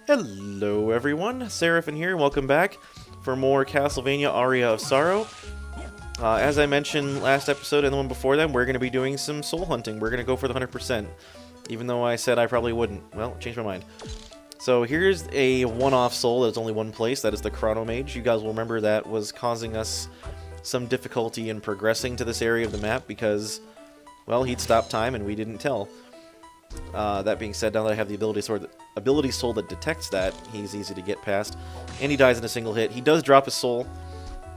Hello everyone, Seraphin here, welcome back for more Castlevania Aria of Sorrow. As I mentioned last episode and the one before that, we're going to be doing some soul hunting. We're going to go for the 100%, even though I said I probably wouldn't. Well, changed my mind. So here's a one-off soul that's only one place, that is the Chrono Mage. You guys will remember that was causing us some difficulty in progressing to this area of the map because, well, he'd stop time and we didn't tell. That being said, now that I have the ability soul that detects that, he's easy to get past, and he dies in a single hit. He does drop his soul.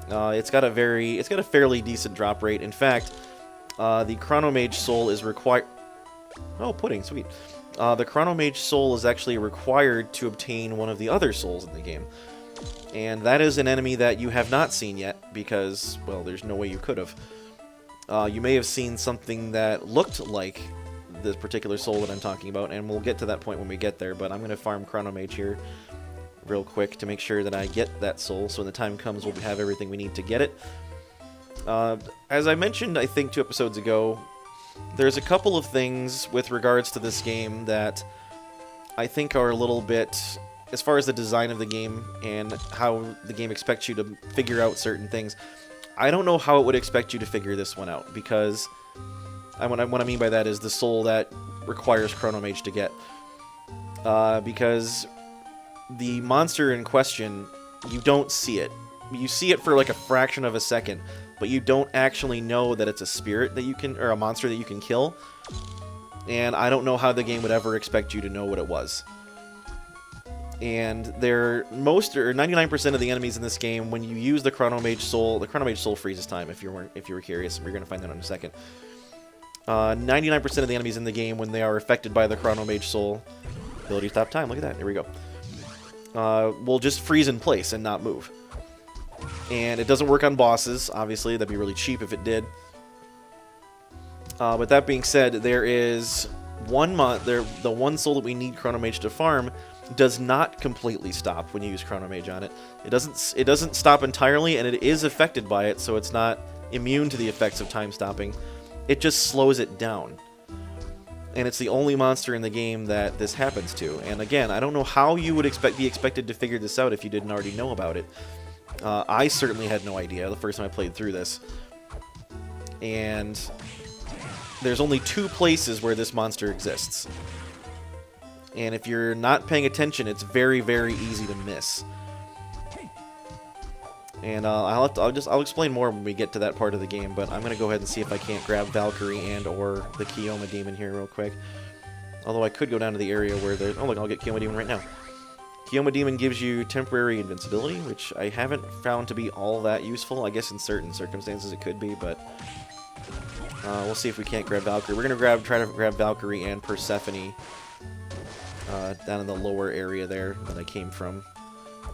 It's got a fairly decent drop rate. In fact, the Chrono Mage soul is required. Oh, pudding, sweet. The Chrono Mage soul is actually required to obtain one of the other souls in the game, and that is an enemy that you have not seen yet because, well, there's no way you could have. You may have seen something that looked like this particular soul that I'm talking about, and we'll get to that point when we get there, but I'm going to farm Chrono Mage here real quick to make sure that I get that soul, so when the time comes we'll have everything we need to get it. As I mentioned, I think 2 episodes ago, there's a couple of things with regards to this game that I think are a little bit, as far as the design of the game and how the game expects you to figure out certain things, I don't know how it would expect you to figure this one out, because what I mean by that is the soul that requires Chrono Mage to get. Because the monster in question, you don't see it. You see it for like a fraction of a second, but you don't actually know that it's a spirit that you can, or a monster that you can kill. And I don't know how the game would ever expect you to know what it was. And most or 99% of the enemies in this game, when you use the Chrono Mage soul freezes time. If you were curious, we're gonna find that out in a second. 99% of the enemies in the game, when they are affected by the Chrono Mage soul, ability to stop time, look at that, there we go, will just freeze in place and not move. And it doesn't work on bosses, obviously, that'd be really cheap if it did. But that being said, there is the one soul that we need Chrono Mage to farm does not completely stop when you use Chrono Mage on it. It doesn't stop entirely, and it is affected by it, so it's not immune to the effects of time stopping. It just slows it down. And it's the only monster in the game that this happens to. And again, I don't know how you would be expected to figure this out if you didn't already know about it. I certainly had no idea the first time I played through this. And there's only 2 places where this monster exists. And if you're not paying attention, it's very, very easy to miss. And I'll explain more when we get to that part of the game, but I'm going to go ahead and see if I can't grab Valkyrie and or the Kioma Demon here real quick. Although I could go down to the area where there's... Oh, look, I'll get Kioma Demon right now. Kioma Demon gives you temporary invincibility, which I haven't found to be all that useful. I guess in certain circumstances it could be, but... we'll see if we can't grab Valkyrie. We're going to try to grab Valkyrie and Persephone down in the lower area there that I came from,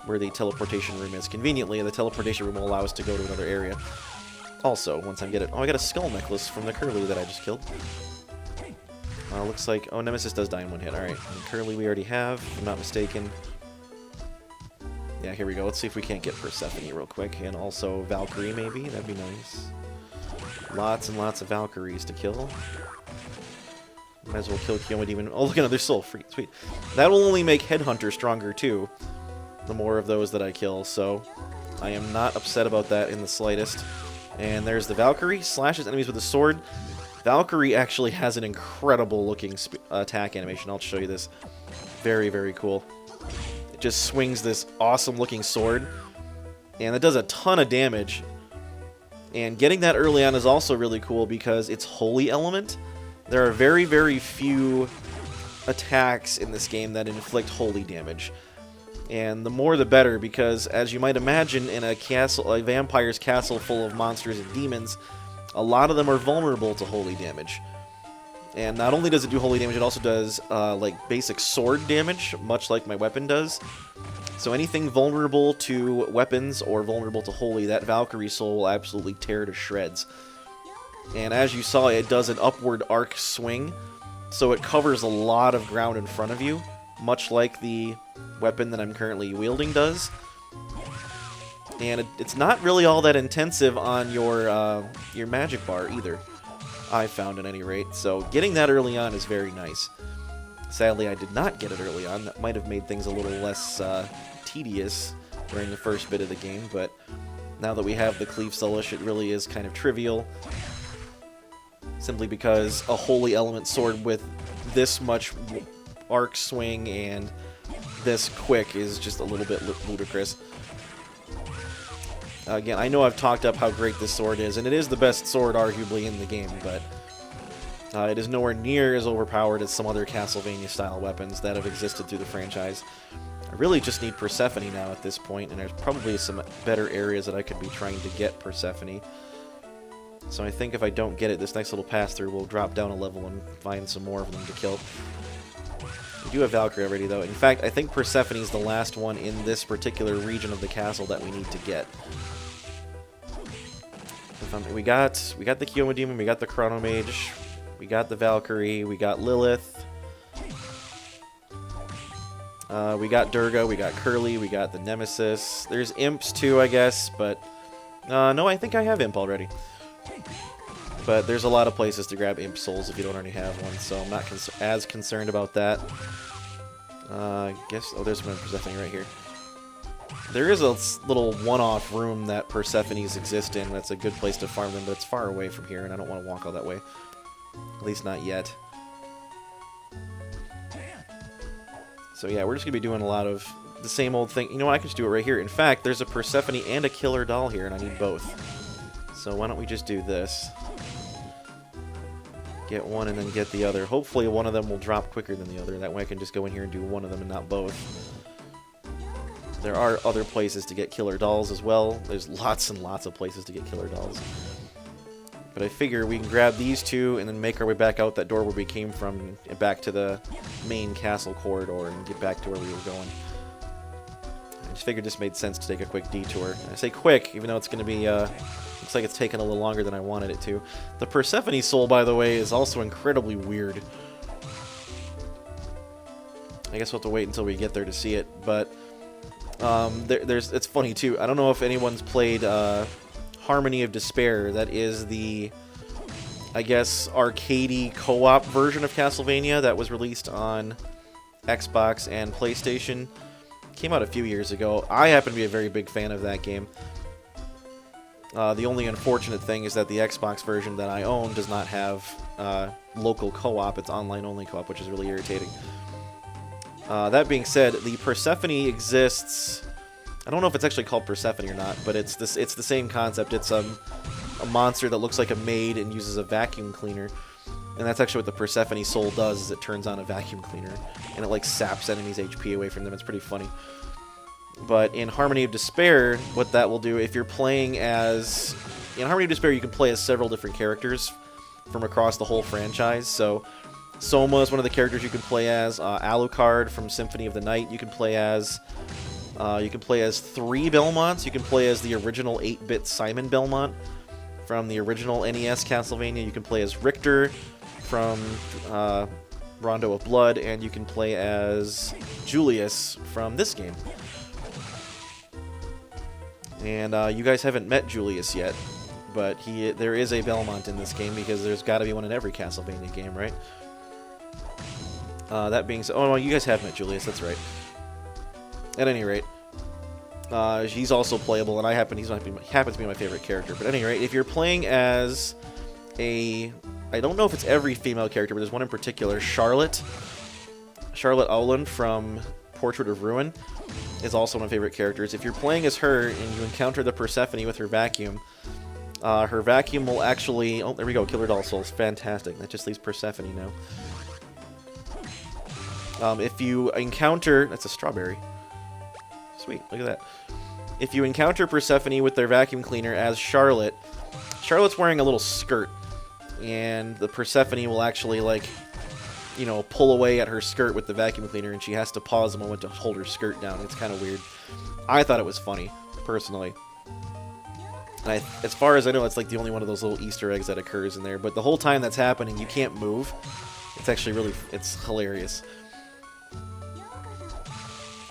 where the teleportation room is. Conveniently, the teleportation room will allow us to go to another area. Also, once I get it... Oh, I got a skull necklace from the Curly that I just killed. Looks like... Oh, Nemesis does die in 1 hit. Alright, and Curly we already have, if I'm not mistaken. Yeah, here we go. Let's see if we can't get Persephone real quick. And also Valkyrie, maybe? That'd be nice. Lots and lots of Valkyries to kill. Might as well kill Kioma Demon. Oh, look, another soul. Sweet. That will only make Headhunter stronger, too, the more of those that I kill, so I am not upset about that in the slightest. And there's the Valkyrie, slashes enemies with a sword. Valkyrie actually has an incredible looking attack animation. I'll show you this. Very, very cool. It just swings this awesome looking sword, and it does a ton of damage. And getting that early on is also really cool because it's Holy Element. There are very, very few attacks in this game that inflict holy damage. And the more the better, because as you might imagine, in a vampire's castle full of monsters and demons, a lot of them are vulnerable to holy damage. And not only does it do holy damage, it also does like basic sword damage, much like my weapon does. So anything vulnerable to weapons or vulnerable to holy, that Valkyrie soul will absolutely tear to shreds. And as you saw, it does an upward arc swing, so it covers a lot of ground in front of you, much like the weapon that I'm currently wielding does. And it's not really all that intensive on your magic bar either, I found at any rate. So getting that early on is very nice. Sadly, I did not get it early on. That might have made things a little less tedious during the first bit of the game, but now that we have the Cleave Sullish, it really is kind of trivial. Simply because a Holy Element sword with this much arc swing and this quick is just a little bit ludicrous. Again, I know I've talked up how great this sword is, and it is the best sword arguably in the game, but it is nowhere near as overpowered as some other Castlevania-style weapons that have existed through the franchise. I really just need Persephone now at this point, and there's probably some better areas that I could be trying to get Persephone. So I think if I don't get it, this next little pass-through will drop down a level and find some more of them to kill. We do have Valkyrie already, though. In fact, I think Persephone is the last one in this particular region of the castle that we need to get. We got the Kioma Demon, we got the Chronomage, we got the Valkyrie, we got Lilith, we got Durga, we got Curly, we got the Nemesis. There's Imps too, I guess, but no, I think I have Imp already. But there's a lot of places to grab Imp Souls if you don't already have one, so I'm not as concerned about that. I guess, oh, there's one Persephone right here. There is a little one-off room that Persephone's exist in that's a good place to farm them, but it's far away from here, and I don't want to walk all that way. At least not yet. So yeah, we're just going to be doing a lot of the same old thing. You know what, I can just do it right here. In fact, there's a Persephone and a killer doll here, and I need both. So why don't we just do this? Get one and then get the other. Hopefully one of them will drop quicker than the other. That way I can just go in here and do one of them and not both. There are other places to get killer dolls as well. There's lots and lots of places to get killer dolls. But I figure we can grab these two and then make our way back out that door where we came from and back to the main castle corridor and get back to where we were going. I just figured this made sense to take a quick detour. And I say quick, even though it's going to be, looks like it's taken a little longer than I wanted it to. The Persephone soul, by the way, is also incredibly weird. I guess we'll have to wait until we get there to see it, but it's funny too. I don't know if anyone's played Harmony of Despair. That is the, I guess, arcadey co-op version of Castlevania that was released on Xbox and PlayStation. Came out a few years ago. I happen to be a very big fan of that game. The only unfortunate thing is that the Xbox version that I own does not have local co-op. It's online-only co-op, which is really irritating. That being said, the Persephone exists. I don't know if it's actually called Persephone or not, but it's the same concept. It's a monster that looks like a maid and uses a vacuum cleaner. And that's actually what the Persephone soul does, is it turns on a vacuum cleaner. And it, like, saps enemies' HP away from them. It's pretty funny. But in Harmony of Despair, what that will do, if you're playing as... In Harmony of Despair, you can play as several different characters from across the whole franchise. So Soma is one of the characters you can play as. Alucard from Symphony of the Night you can play as. You can play as 3 Belmonts. You can play as the original 8-bit Simon Belmont from the original NES Castlevania. You can play as Richter from Rondo of Blood. And you can play as Julius from this game. And you guys haven't met Julius yet, but there is a Belmont in this game because there's got to be one in every Castlevania game, right? That being said, oh no, you guys have met Julius, that's right. At any rate, he's also playable, and happens to be my favorite character. But at any rate, if you're playing as I don't know if it's every female character, but there's one in particular, Charlotte Owland from Portrait of Ruin is also one of my favorite characters. If you're playing as her and you encounter the Persephone with her vacuum will actually... Oh, there we go, Killer Doll Souls. Fantastic. That just leaves Persephone now. If you encounter... That's a strawberry. Sweet, look at that. If you encounter Persephone with their vacuum cleaner as Charlotte's wearing a little skirt. And the Persephone will actually, like... you know, pull away at her skirt with the vacuum cleaner, and she has to pause a moment to hold her skirt down. It's kind of weird. I thought it was funny, personally. And as far as I know, it's like the only one of those little Easter eggs that occurs in there. But the whole time that's happening, you can't move. It's actually it's hilarious.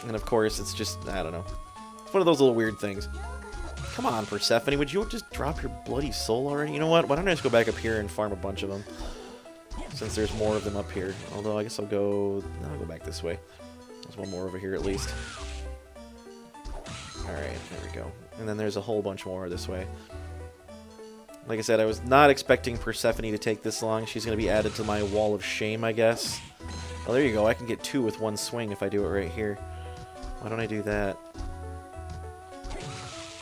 And of course, it's just, I don't know. It's one of those little weird things. Come on, Persephone, would you just drop your bloody soul already? You know what? Why don't I just go back up here and farm a bunch of them? since there's more of them up here. Although I guess I'll go back this way. There's one more over here at least. Alright, there we go. And then there's a whole bunch more this way. Like I said, I was not expecting Persephone to take this long. She's going to be added to my wall of shame, I guess. Oh, there you go. I can get 2 with one swing if I do it right here. Why don't I do that?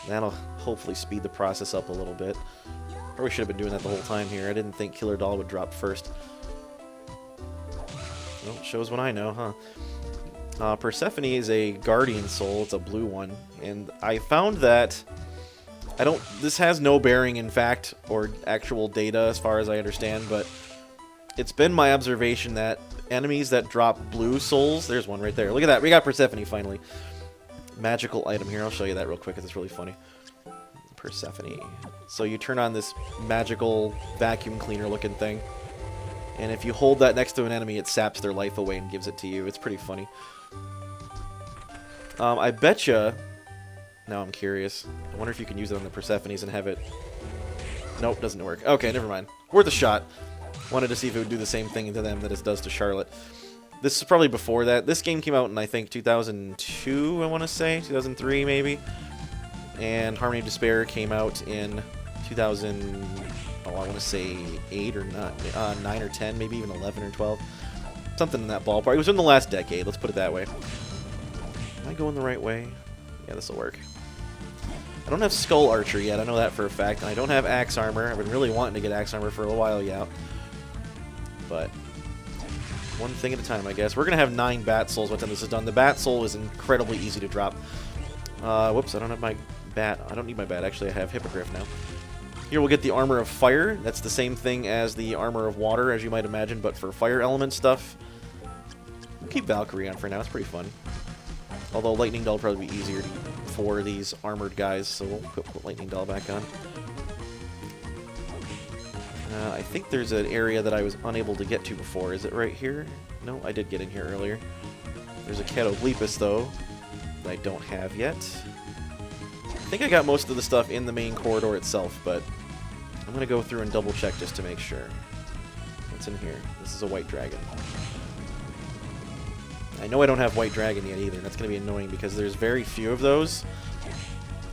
That'll hopefully speed the process up a little bit. Probably should have been doing that the whole time here. I didn't think Killer Doll would drop first. Well, shows what I know, huh? Persephone is a guardian soul. It's a blue one. And I found that this has no bearing in fact or actual data as far as I understand, but it's been my observation that enemies that drop blue souls, there's one right there. Look at that. We got Persephone finally. Magical item here. I'll show you that real quick because it's really funny. Persephone. So you turn on this magical vacuum cleaner looking thing, and if you hold that next to an enemy, it saps their life away and gives it to you. It's pretty funny. I betcha. Now I'm curious. I wonder if you can use it on the Persephones and have it. Nope, doesn't work. Okay, never mind. Worth a shot. Wanted to see if it would do the same thing to them that it does to Charlotte. This is probably before that. This game came out in, I think, 2002, I want to say. 2003, maybe. And Harmony of Despair came out in 2000, I want to say 8 or 9 or 10, maybe even 11 or 12. Something in that ballpark. It was in the last decade, let's put it that way. Am I going the right way? Yeah, this will work. I don't have Skull Archer yet, I know that for a fact. And I don't have Axe Armor. I've been really wanting to get Axe Armor for a while, yeah. But one thing at a time, I guess. We're going to have 9 Bat Souls by the time this is done. The Bat Soul is incredibly easy to drop. Whoops, I don't have my bat. I don't need my bat, actually. I have Hippogriff now. Here we'll get the Armor of Fire. That's the same thing as the Armor of Water, as you might imagine, but for fire element stuff. We'll keep Valkyrie on for now. It's pretty fun. Although Lightning Doll will probably be easier for these armored guys, so we'll put Lightning Doll back on. I think there's an area that I was unable to get to before. Is it right here? No, I did get in here earlier. There's a Catoblepus, though, that I don't have yet. I think I got most of the stuff in the main corridor itself, but I'm going to go through and double check just to make sure. What's in here? This is a White Dragon. I know I don't have White Dragon yet either, and that's going to be annoying because there's very few of those.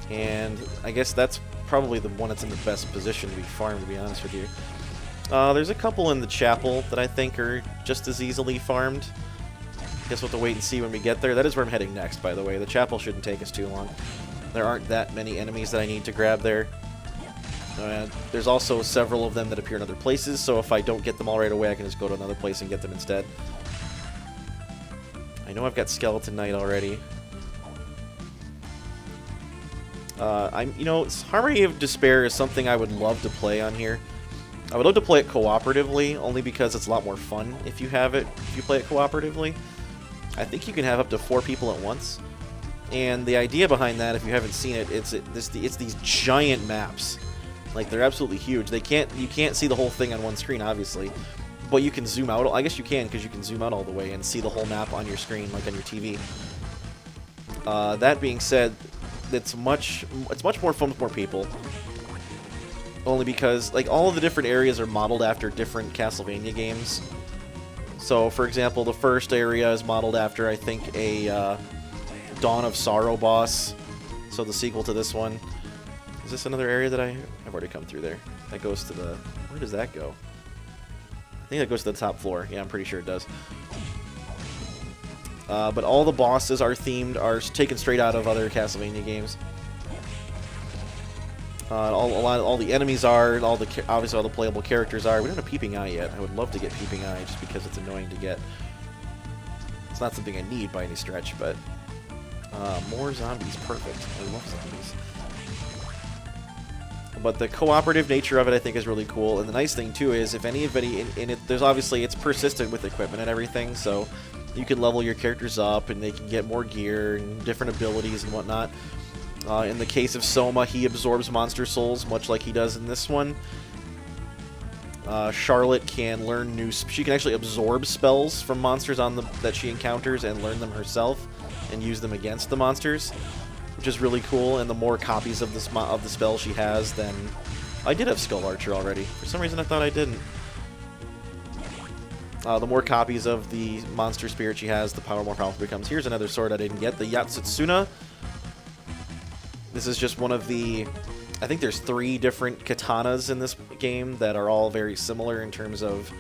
And I guess that's probably the one that's in the best position to be farmed, to be honest with you. There's a couple in the chapel that I think are just as easily farmed. Guess we'll have to wait and see when we get there. That is where I'm heading next, by the way. The chapel shouldn't take us too long. There aren't that many enemies that I need to grab there. There's also several of them that appear in other places, so if I don't get them all right away, I can just go to another place and get them instead. I know I've got Skeleton Knight already. Harmony of Despair is something I would love to play on here. I would love to play it cooperatively, only because it's a lot more fun if you play it cooperatively. I think you can have up to 4 people at once. And the idea behind that, if you haven't seen it, it's these giant maps. Like, they're absolutely huge. You can't see the whole thing on one screen, obviously. But you can zoom out. I guess you can, because you can zoom out all the way and see the whole map on your screen, like on your TV. That being said, it's much more fun with more people. Only because, like, all of the different areas are modeled after different Castlevania games. So, for example, the first area is modeled after, I think, a Dawn of Sorrow boss. So the sequel to this one. Is this another area that I've already come through there? That goes to the... Where does that go? I think that goes to the top floor. Yeah, I'm pretty sure it does. But all the bosses are taken straight out of other Castlevania games. All the enemies are, obviously all the playable characters are. We don't have Peeping Eye yet. I would love to get Peeping Eye just because it's annoying to get. It's not something I need by any stretch, but more zombies, perfect. I love zombies. But the cooperative nature of it, I think, is really cool. And the nice thing too is, if anybody in it, there's obviously it's persistent with equipment and everything, so you can level your characters up and they can get more gear and different abilities and whatnot. In the case of Soma, he absorbs monster souls, much like he does in this one. Charlotte can learn she can actually absorb spells from monsters that she encounters and learn them herself and use them against the monsters, which is really cool. And the more copies of the spell she has, then I did have Skull Archer already. For some reason, I thought I didn't. The more copies of the monster spirit she has, the power more powerful becomes. Here's another sword I didn't get, the Yatsutsuna. This is just one of the... I think there's 3 different katanas in this game that are all very similar in terms of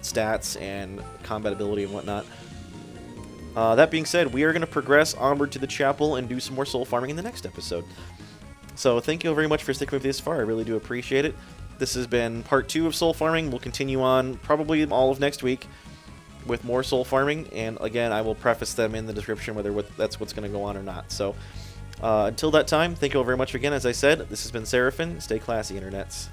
stats and combat ability and whatnot. That being said, we are going to progress onward to the chapel and do some more soul farming in the next episode. So thank you very much for sticking with me this far. I really do appreciate it. This has been part 2 of soul farming. We'll continue on probably all of next week with more soul farming. And again, I will preface them in the description whether that's what's going to go on or not. So until that time, thank you all very much again. As I said, this has been Seraphin. Stay classy, internets.